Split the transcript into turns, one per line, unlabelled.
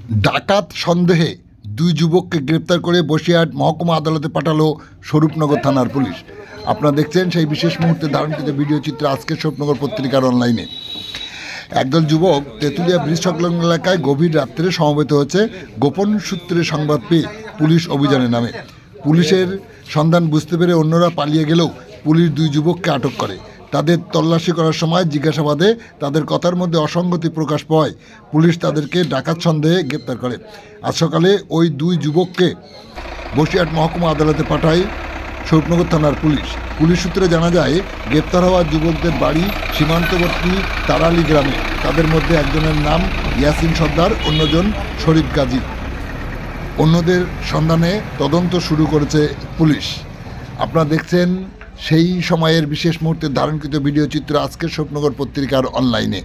ডাকাত সন্দেহে দুই যুবককে গ্রেপ্তার করে বসিরহাট মহকুমা আদালতে পাঠালো স্বরূপনগর থানার পুলিশ। আপনারা দেখছেন সেই বিশেষ মুহূর্তে ধারণকৃত ভিডিও চিত্র আজকের স্বরূপনগর পত্রিকার অনলাইনে। একদল যুবক তেঁতুলিয়া ব্রিজ সংলগ্ন এলাকায় গভীর রাত্রে সমবেত হয়েছে। গোপন সূত্রে সংবাদ পেয়ে পুলিশ অভিযানে নামে। পুলিশের সন্ধান বুঝতে পেরে অন্যরা পালিয়ে গেলেও পুলিশ দুই যুবককে আটক করে। তাদের তল্লাশি করার সময় জিজ্ঞাসাবাদে তাদের কথার মধ্যে অসঙ্গতি প্রকাশ পাওয়ায় পুলিশ তাদেরকে ডাকাত সন্দেহে গ্রেপ্তার করে। আজ সকালে ওই দুই যুবককে বসিরহাট মহকুমা আদালতে পাঠায় স্বরূপনগর থানার পুলিশ। পুলিশ সূত্রে জানা যায়, গ্রেপ্তার হওয়া যুবকদের বাড়ি সীমান্তবর্তী তারালি গ্রামে। তাদের মধ্যে একজনের নাম ইয়াসিন সর্দার, অন্যজন শরীফ গাজী। অন্যদের সন্ধানে তদন্ত শুরু করেছে পুলিশ। আপনারা দেখছেন সেই সময়ের বিশেষ মুহূর্তে ধারণকৃত ভিডিও চিত্র আজকের স্বরূপনগর পত্রিকার অনলাইনে।